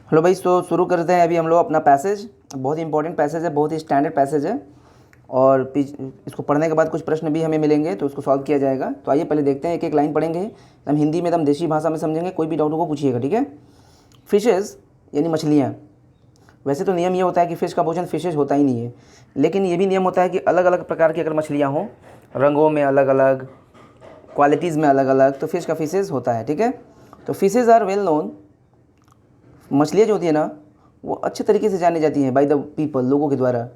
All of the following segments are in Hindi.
हेलो भाई, तो शुरू करते हैं अभी हम लोग अपना पैसेज। बहुत ही इंपॉर्टेंट पैसेज है, बहुत ही स्टैंडर्ड पैसेज है। और इसको पढ़ने के बाद कुछ प्रश्न भी हमें मिलेंगे तो उसको सॉल्व किया जाएगा। तो आइए पहले देखते हैं, एक एक लाइन पढ़ेंगे। हम हिंदी में, एकदम देशी भाषा में समझेंगे। कोई भी डाउट को पूछिएगा, ठीक है। फिशेज़ यानी मछलियाँ। वैसे तो नियम ये होता है कि फ़िश का भोजन फिशेज होता ही नहीं है, लेकिन ये भी नियम होता है कि अलग अलग प्रकार की अगर मछलियाँ हों, रंगों में अलग अलग, क्वालिटीज़ में अलग अलग, तो फ़िश का फिशेज होता है, ठीक है। तो फिशेज़ आर वेल नोन। मछलियाँ जो होती है ना, वो अच्छे तरीके से जानी जाती हैं बाय द पीपल, लोगों के द्वारा,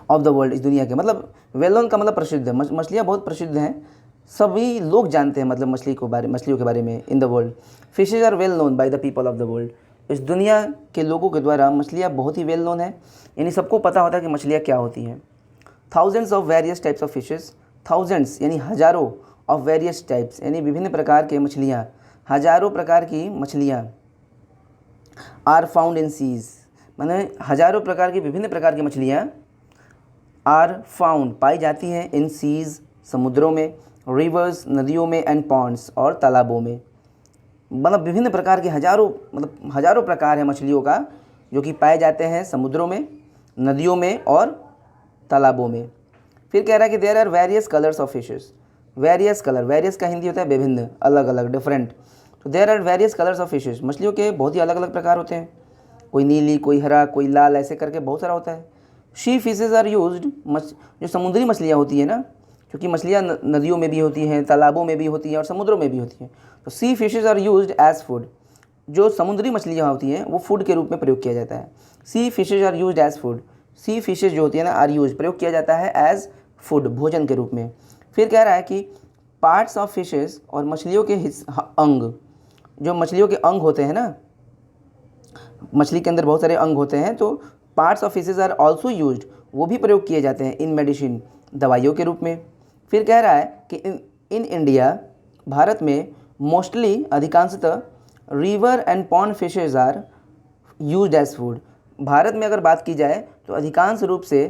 ऑफ द वर्ल्ड, इस दुनिया के। मतलब वेल नोन का मतलब प्रसिद्ध है। मछलियाँ बहुत प्रसिद्ध हैं, सभी लोग जानते हैं, मतलब मछलियों के बारे में in the world. Fishes are well known by the people of the world. इस दुनिया के लोगों के द्वारा मछलियाँ बहुत ही वेल नोन है, यानी सबको पता होता है कि मछलियाँ क्या होती हैं। Thousands of various types of fishes, thousands यानी हज़ारों, ऑफ वेरियस टाइप्स यानी विभिन्न प्रकार के मछलियाँ, हज़ारों प्रकार की मछलियाँ, आर फाउंड इन सीज, माने हज़ारों प्रकार की, विभिन्न प्रकार की मछलियाँ, आर फाउंड पाई जाती हैं, इन सीज समुद्रों में, रिवर्स नदियों में, एंड पॉन्ड्स और तालाबों में। मतलब विभिन्न प्रकार के हज़ारों, मतलब हज़ारों प्रकार है मछलियों का जो कि पाए जाते हैं समुद्रों में, नदियों में और तालाबों में। फिर कह रहा है कि there are various colours of fishes. Various colour, various का हिंदी होता है विभिन्न, अलग अलग, डिफरेंट। तो there are various colours of fishes. मछलियों के बहुत ही अलग अलग प्रकार होते हैं, कोई नीली, कोई हरा, कोई लाल, ऐसे करके बहुत सारा होता है। शी फिशेज आर यूज्ड, जो समुद्री मछलियाँ होती है ना, क्योंकि मछलियाँ नदियों में भी होती हैं, तालाबों में भी होती हैं और समुद्रों में भी होती हैं। तो sea fishes are used as food. जो समुद्री मछलियाँ होती हैं वो फूड के रूप में प्रयोग किया जाता है। Sea fishes are used as food. Sea fishes जो होती है ना, आर यूज, प्रयोग किया जाता है एज फूड, भोजन के रूप में। फिर कह रहा है कि पार्ट्स ऑफ फिशेज, और मछलियों के अंग, जो मछलियों के अंग होते हैं ना, मछली के अंदर बहुत सारे अंग होते हैं, तो parts of fishes are also used, वो भी प्रयोग किए जाते हैं इन मेडिसिन, दवाइयों के रूप में। फिर कह रहा है कि इन इंडिया, भारत में, मोस्टली, अधिकांशतः, river and pond fishes are used as food. Bharat में अगर बात की जाए तो अधिकांश रूप से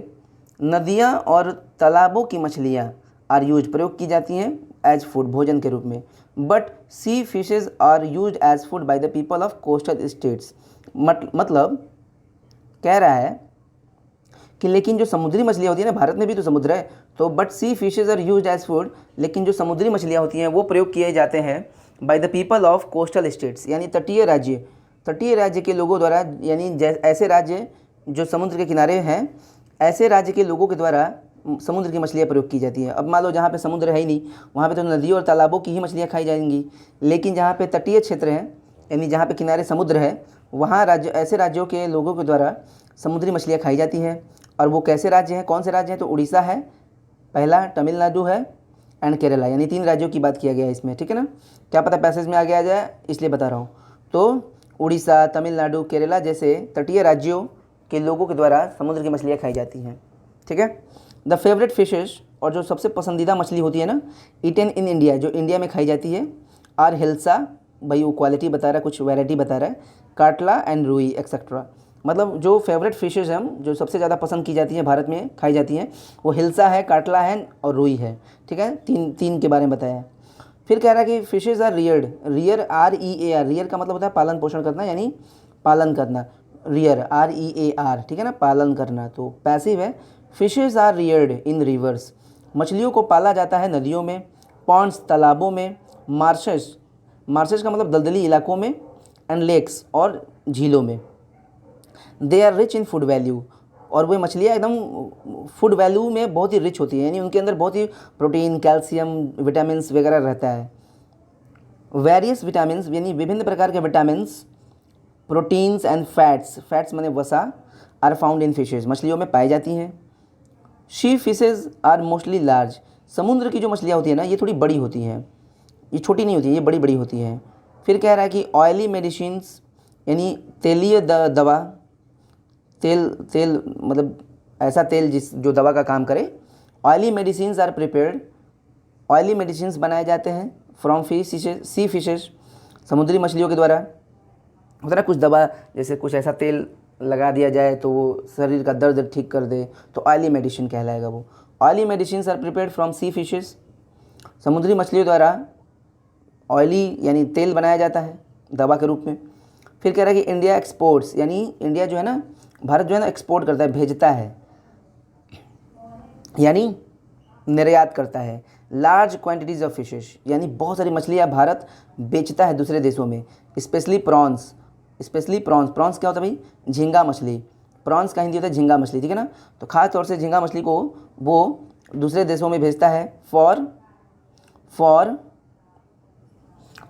नदियाँ और तालाबों की मछलियाँ आर यूज, प्रयोग की जाती हैं एज फूड, भोजन के रूप में। But sea fishes are use as food by the people of coastal states. मतलब कह रहा है कि लेकिन जो समुद्री मछलियाँ होती हैं ना, भारत में भी तो समुद्र है, तो but sea fishes are use as food, लेकिन जो समुद्री मछलियाँ होती हैं वो प्रयोग किए जाते हैं bye the people of coastal states, यानी तटीय राज्य, तटीय राज्य के लोगों द्वारा, यानी ऐसे राज्य जो समुद्र के किनारे हैं, ऐसे राज्य के लोगों के द्वारा समुद्र की मछलियाँ प्रयोग की जाती हैं। अब मान लो जहाँ पे समुद्र है ही नहीं, वहाँ पे तो नदियों और तालाबों की ही मछलियाँ खाई जाएंगी, लेकिन जहाँ पे तटीय क्षेत्र हैं, यानी जहाँ पे किनारे समुद्र है, वहाँ ऐसे राज्यों के लोगों के द्वारा समुद्री मछलियाँ खाई जाती हैं। और वो कैसे राज्य हैं, कौन से राज्य हैं? तो उड़ीसा है पहला, तमिलनाडु है एंड केरला, यानी 3 राज्यों की बात किया गया है इसमें, ठीक है ना। क्या पता पैसेज में आगे आ जाए, इसलिए बता रहा हूँ। तो उड़ीसा, तमिलनाडु, केरला जैसे तटीय राज्यों के लोगों के द्वारा समुद्र की मछलियाँ खाई जाती हैं, ठीक है। द फेवरेट फिशेज, और जो सबसे पसंदीदा मछली होती है ना, ईटन इन इंडिया, जो इंडिया में खाई जाती है, आर हिल्सा, भाई वो क्वालिटी बता रहा है, कुछ वैरायटी बता रहा है, काटला एंड रुई एक्सेट्रा। मतलब जो फेवरेट फिशेज हैं, जो सबसे ज़्यादा पसंद की जाती हैं, भारत में खाई जाती हैं, वो हिल्सा है, काटला है और रुई है, ठीक है। तीन के बारे में बताया। फिर कह रहा है कि fishes are reared, rear, REAR, rear का मतलब होता है पालन पोषण करना, यानी पालन करना, रियर, REAR, ठीक है ना, पालन करना। तो पैसिव है। Fishes are reared in rivers, मछलियों को पाला जाता है नदियों में, पॉन्ड्स, तालाबों में, मार्शेस, मार्शेस का मतलब दलदली इलाकों में, एंड लेक्स और झीलों में। They are rich in food value, और वे मछलियाँ एकदम फूड वैल्यू में बहुत ही रिच होती है, यानी उनके अंदर बहुत ही प्रोटीन, कैल्शियम, विटामिन वगैरह रहता है। वेरियस विटामिन, यानी विभिन्न प्रकार के vitamins, proteins and fats, fats माने वसा, आर फाउंड इन फिशेज, मछलियों में पाई जाती हैं। Sea fishes are mostly large, समुद्र की जो मछलियाँ होती हैं ना, ये थोड़ी बड़ी होती हैं, ये छोटी नहीं होती है, ये बड़ी बड़ी होती हैं। फिर कह रहा है कि ऑयली मेडिसिन्स, यानी तेलीय दवा, तेल तेल मतलब ऐसा तेल जो दवा का काम करे। Oily medicines are prepared, oily medicines बनाए जाते हैं फ्रॉम सी फिशेज, समुद्री मछलियों के द्वारा। होता है कुछ दवा, जैसे कुछ ऐसा तेल लगा दिया जाए तो वो शरीर का दर्द ठीक कर दे, तो ऑयली मेडिसिन कहलाएगा वो। Oily medicines are prepared from sea fishes, समुद्री मछलियों द्वारा ऑयली यानी तेल बनाया जाता है दवा के रूप में। फिर कह रहा है कि इंडिया एक्सपोर्ट्स, यानी इंडिया जो है ना, भारत जो है ना एक्सपोर्ट करता है, भेजता है, यानी निर्यात करता है। लार्ज क्वांटिटीज़ ऑफ फिशेस, यानी बहुत सारी मछलियाँ भारत बेचता है दूसरे देशों में। स्पेशली प्रॉन्स, प्रॉन्स क्या होता है भाई? झींगा मछली। प्रॉन्स का हिंदी होता है झींगा मछली, ठीक है ना। तो खास तौर से झींगा मछली को वो दूसरे देशों में भेजता है फॉर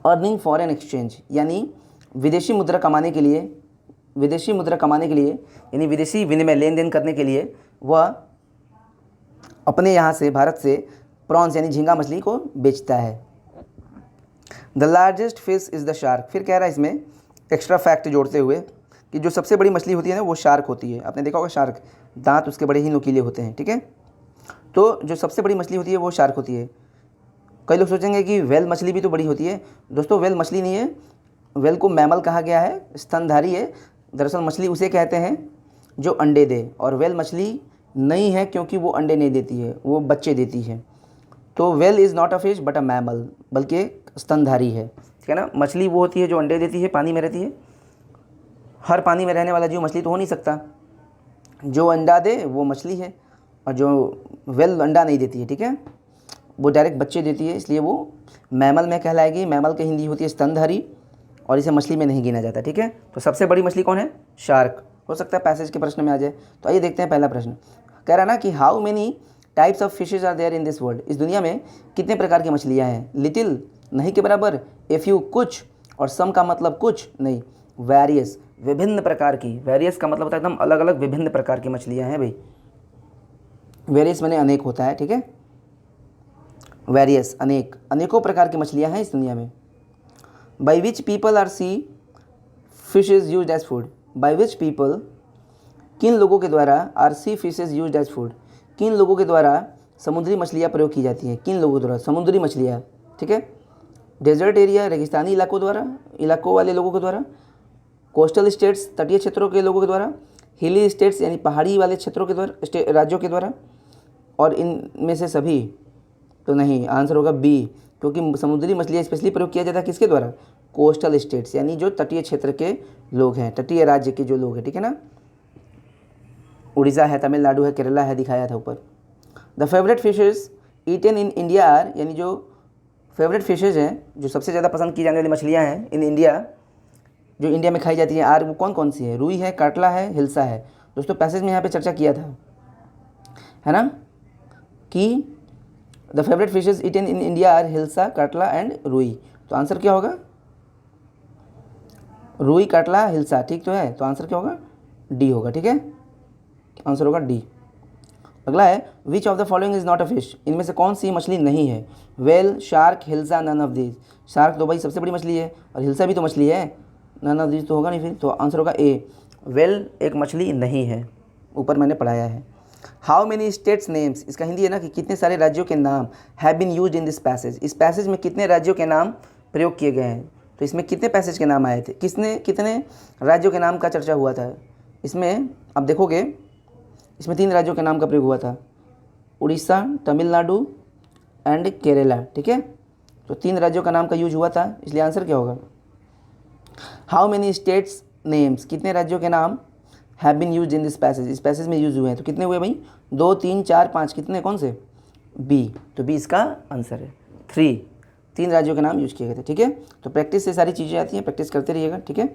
अर्निंग फॉरेन एक्सचेंज, यानी विदेशी मुद्रा कमाने के लिए, यानी विदेशी विनिमय लेन देन करने के लिए वह अपने यहाँ से, भारत से प्रॉन्स यानी झींगा मछली को बेचता है। The largest fish is the shark. फिर कह रहा है इसमें एक्स्ट्रा फैक्ट जोड़ते हुए कि जो सबसे बड़ी मछली होती है ना वो शार्क होती है। आपने देखा होगा शार्क, दांत उसके बड़े ही नुकीले होते हैं, ठीक है। तो जो सबसे बड़ी मछली होती है वो शार्क होती है। कई लोग सोचेंगे कि वेल मछली भी तो बड़ी होती है। दोस्तों वेल मछली नहीं है, वेल को मैमल कहा गया है, स्तनधारी है। दरअसल मछली उसे कहते हैं जो अंडे दे, और वेल मछली नहीं है क्योंकि वो अंडे नहीं देती है, वो बच्चे देती है। तो well is not a fish but a mammal, बल्कि एक स्तनधारी है, ठीक है ना। मछली वो होती है जो अंडे देती है, पानी में रहती है। हर पानी में रहने वाला जीव मछली तो हो नहीं सकता, जो अंडा दे वो मछली है, और जो वेल अंडा नहीं देती है, ठीक है, वो डायरेक्ट बच्चे देती है, इसलिए वो मैमल में कहलाएगी। मैमल की हिंदी होती है स्तनधारी, और इसे मछली में नहीं गिना जाता, ठीक है। तो सबसे बड़ी मछली कौन है? शार्क। हो सकता है पैसेज के प्रश्न में आ जाए। तो आइए देखते हैं पहला प्रश्न। कह रहा है ना कि how many types of fishes are there in this world. इस दुनिया में कितने प्रकार की मछलियाँ हैं? लिटिल नहीं के बराबर, ए फ्यू कुछ, और सम का मतलब कुछ नहीं, वेरियस विभिन्न प्रकार की। वेरियस का मतलब होता है एकदम अलग अलग विभिन्न प्रकार की मछलियाँ हैं भाई। वेरियस माने अनेक होता है, ठीक है। वेरियस अनेक, अनेकों प्रकार की मछलियाँ हैं इस दुनिया में। By which people are sea fishes use as food. By which people किन लोगों के द्वारा, are sea fishes use as food, किन लोगों के द्वारा समुद्री मछलियाँ प्रयोग की जाती हैं। किन लोगों के द्वारा समुद्री मछलियाँ, ठीक है। डेजर्ट एरिया, रेगिस्तानी इलाकों वाले लोगों के द्वारा। कोस्टल स्टेट्स, तटीय क्षेत्रों के लोगों के द्वारा। हिली स्टेट्स यानी पहाड़ी वाले क्षेत्रों के द्वारा, राज्यों के द्वारा। और इनमें से सभी तो नहीं, आंसर होगा बी, क्योंकि समुद्री मछलियाँ स्पेशली प्रयोग किया जाता है किसके द्वारा? कोस्टल स्टेट्स, यानी जो तटीय क्षेत्र के लोग हैं, तटीय राज्य के जो लोग हैं, ठीक है ना। उड़ीसा है, तमिलनाडु है, केरला है, दिखाया था ऊपर। The favourite fishes eaten in India are, यानी जो फेवरेट फिशेज हैं, जो सबसे ज़्यादा पसंद की जाने वाली मछलियाँ हैं इन इंडिया, जो इंडिया में खाई जाती हैं, आर वो कौन कौन सी है? रुई है, काटला है, हिल्सा है। दोस्तों पैसेज में यहाँ पे चर्चा किया था, है ना, कि the favourite fishes eaten in India are hilsa, catla and rui. तो आंसर क्या होगा? रुई, काटला, हिल्सा, ठीक तो है। तो आंसर क्या होगा? डी होगा, ठीक है। आंसर होगा डी। अगला है which of the following is not a fish. इनमें से कौन सी मछली नहीं है? Well, shark, hilsa, none of these. Shark तो भाई सबसे बड़ी मछली है, और हिल्सा भी तो मछली है, नन ऑफ दीज तो होगा नहीं फिर। तो आंसर होगा ए, वेल एक मछली नहीं है, ऊपर मैंने पढ़ाया है। हाउ मेनी स्टेट्स नेम्स, इसका हिंदी है ना कि कितने सारे राज्यों के नाम have been used in this passage. इस पैसेज में कितने राज्यों के नाम प्रयोग किए गए हैं? तो इसमें कितने पैसेज के नाम आए थे, कितने राज्यों के नाम का चर्चा हुआ था? इसमें आप देखोगे, इसमें 3 राज्यों के नाम का प्रयोग हुआ था, उड़ीसा, तमिलनाडु एंड केरला, ठीक है। तो 3 राज्यों का नाम का यूज हुआ था, इसलिए आंसर क्या होगा? हाउ मेनी स्टेट्स नेम्स, कितने राज्यों के नाम have been used in this passage, इस पैसेज में यूज हुए हैं। तो कितने हुए भाई? 2, 3, 4, 5, कितने, कौन से? बी। तो बी इसका आंसर है, 3 राज्यों के नाम यूज किए गए थे, ठीक है। तो प्रैक्टिस से सारी चीज़ें आती हैं, प्रैक्टिस करते रहिएगा, ठीक है।